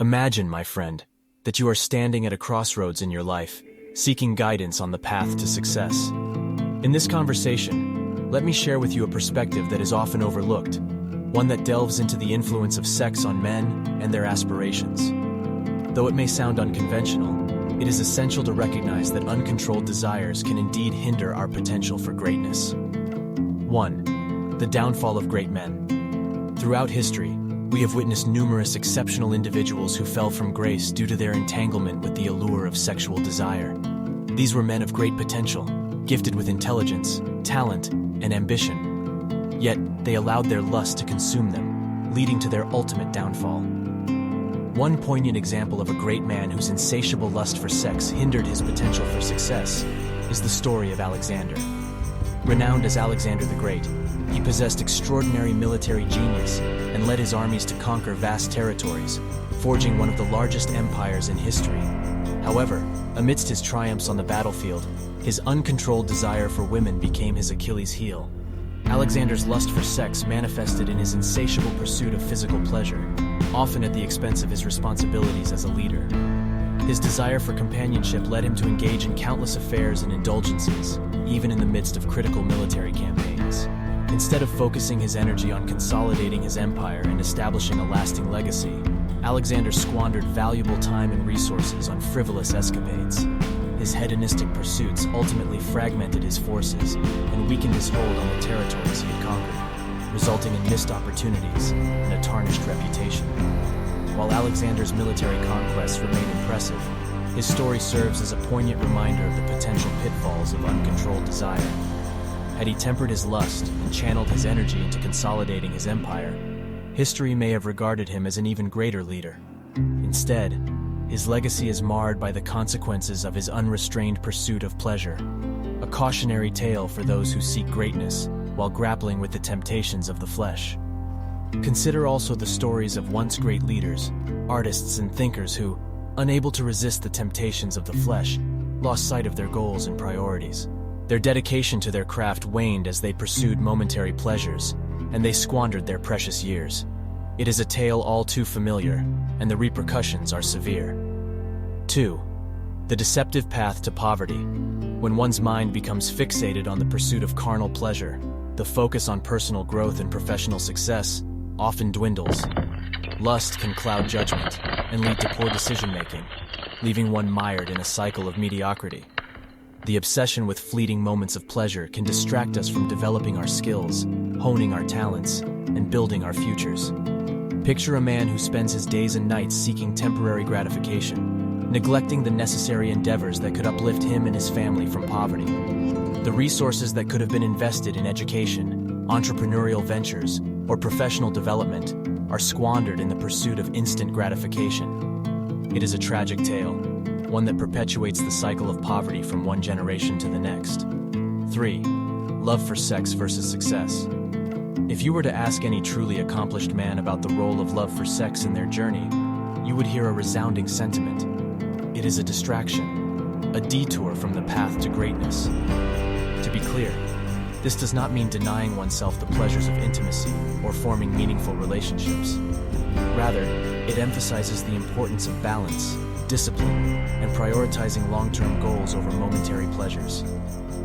Imagine, my friend, that you are standing at a crossroads in your life, seeking guidance on the path to success. In this conversation, let me share with you a perspective that is often overlooked, one that delves into the influence of sex on men and their aspirations. Though it may sound unconventional, it is essential to recognize that uncontrolled desires can indeed hinder our potential for greatness. 1. The downfall of great men. Throughout history, we have witnessed numerous exceptional individuals who fell from grace due to their entanglement with the allure of sexual desire. These were men of great potential, gifted with intelligence, talent, and ambition. Yet, they allowed their lust to consume them, leading to their ultimate downfall. One poignant example of a great man whose insatiable lust for sex hindered his potential for success is the story of Alexander. Renowned as Alexander the Great, he possessed extraordinary military genius and led his armies to conquer vast territories, forging one of the largest empires in history. However, amidst his triumphs on the battlefield, his uncontrolled desire for women became his Achilles' heel. Alexander's lust for sex manifested in his insatiable pursuit of physical pleasure, often at the expense of his responsibilities as a leader. His desire for companionship led him to engage in countless affairs and indulgences, even in the midst of critical military campaigns. Instead of focusing his energy on consolidating his empire and establishing a lasting legacy, Alexander squandered valuable time and resources on frivolous escapades. His hedonistic pursuits ultimately fragmented his forces and weakened his hold on the territories he had conquered, resulting in missed opportunities and a tarnished reputation. While Alexander's military conquests remain impressive, his story serves as a poignant reminder of the potential pitfalls of uncontrolled desire. Had he tempered his lust and channeled his energy into consolidating his empire, history may have regarded him as an even greater leader. Instead, his legacy is marred by the consequences of his unrestrained pursuit of pleasure, a cautionary tale for those who seek greatness while grappling with the temptations of the flesh. Consider also the stories of once great leaders, artists and thinkers who, unable to resist the temptations of the flesh, lost sight of their goals and priorities. Their dedication to their craft waned as they pursued momentary pleasures, and they squandered their precious years. It is a tale all too familiar, and the repercussions are severe. 2. The deceptive path to poverty. When one's mind becomes fixated on the pursuit of carnal pleasure, the focus on personal growth and professional success often dwindles. Lust can cloud judgment and lead to poor decision-making, leaving one mired in a cycle of mediocrity. The obsession with fleeting moments of pleasure can distract us from developing our skills, honing our talents, and building our futures. Picture a man who spends his days and nights seeking temporary gratification, neglecting the necessary endeavors that could uplift him and his family from poverty. The resources that could have been invested in education, entrepreneurial ventures, or professional development are squandered in the pursuit of instant gratification. It is a tragic tale, one that perpetuates the cycle of poverty from one generation to the next. 3. Love for sex versus success. If you were to ask any truly accomplished man about the role of love for sex in their journey, you would hear a resounding sentiment. It is a distraction, a detour from the path to greatness. To be clear, this does not mean denying oneself the pleasures of intimacy or forming meaningful relationships. Rather, it emphasizes the importance of balance, discipline, and prioritizing long-term goals over momentary pleasures.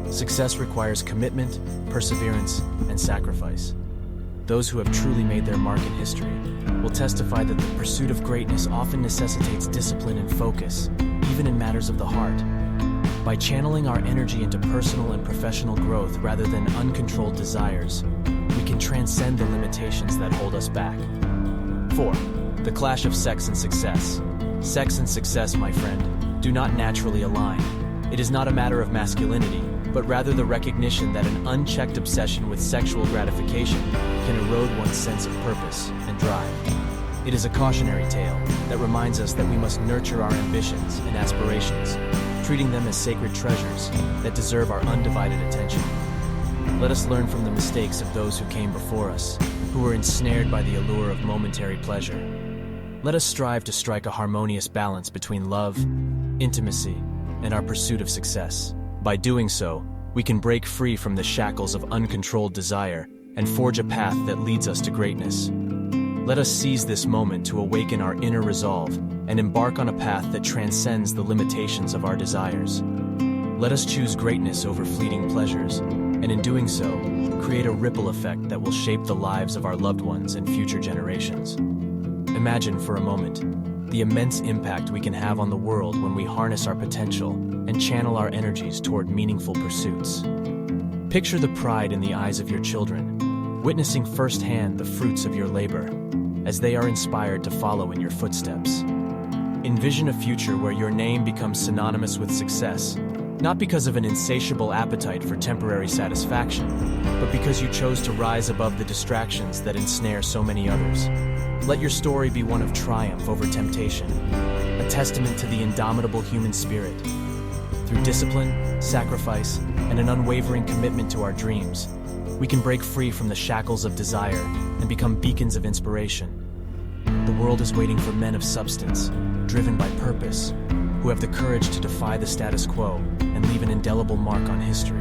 Success requires commitment, perseverance, and sacrifice. Those who have truly made their mark in history will testify that the pursuit of greatness often necessitates discipline and focus, even in matters of the heart. By channeling our energy into personal and professional growth rather than uncontrolled desires, we can transcend the limitations that hold us back. 4. The clash of sex and success. Sex and success, my friend, do not naturally align. It is not a matter of masculinity, but rather the recognition that an unchecked obsession with sexual gratification can erode one's sense of purpose and drive. It is a cautionary tale that reminds us that we must nurture our ambitions and aspirations, treating them as sacred treasures that deserve our undivided attention. Let us learn from the mistakes of those who came before us, who were ensnared by the allure of momentary pleasure. Let us strive to strike a harmonious balance between love, intimacy, and our pursuit of success. By doing so, we can break free from the shackles of uncontrolled desire and forge a path that leads us to greatness. Let us seize this moment to awaken our inner resolve and embark on a path that transcends the limitations of our desires. Let us choose greatness over fleeting pleasures, and in doing so, create a ripple effect that will shape the lives of our loved ones and future generations. Imagine for a moment the immense impact we can have on the world when we harness our potential and channel our energies toward meaningful pursuits. Picture the pride in the eyes of your children, witnessing firsthand the fruits of your labor, as they are inspired to follow in your footsteps. Envision a future where your name becomes synonymous with success, not because of an insatiable appetite for temporary satisfaction, but because you chose to rise above the distractions that ensnare so many others. Let your story be one of triumph over temptation, a testament to the indomitable human spirit. Through discipline, sacrifice, and an unwavering commitment to our dreams, we can break free from the shackles of desire and become beacons of inspiration. The world is waiting for men of substance, driven by purpose, who have the courage to defy the status quo and leave an indelible mark on history.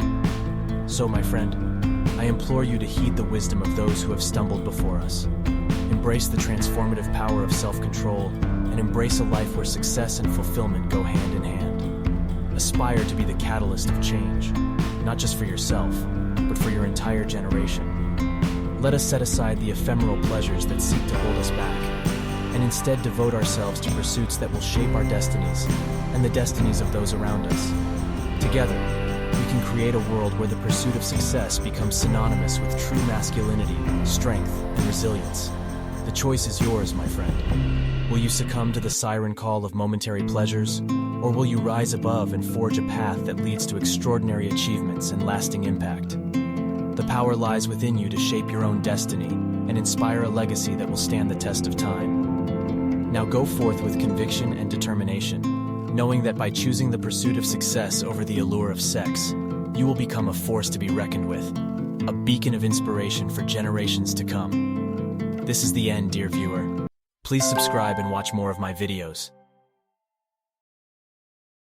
So, my friend, I implore you to heed the wisdom of those who have stumbled before us. Embrace the transformative power of self-control and embrace a life where success and fulfillment go hand in hand. Aspire to be the catalyst of change, not just for yourself, but for your entire generation. Let us set aside the ephemeral pleasures that seek to hold us back, and instead devote ourselves to pursuits that will shape our destinies and the destinies of those around us. Together, we can create a world where the pursuit of success becomes synonymous with true masculinity, strength, and resilience. The choice is yours, my friend. Will you succumb to the siren call of momentary pleasures, or will you rise above and forge a path that leads to extraordinary achievements and lasting impact? The power lies within you to shape your own destiny and inspire a legacy that will stand the test of time. Now go forth with conviction and determination, knowing that by choosing the pursuit of success over the allure of sex, you will become a force to be reckoned with, a beacon of inspiration for generations to come. This is the end, dear viewer. Please subscribe and watch more of my videos.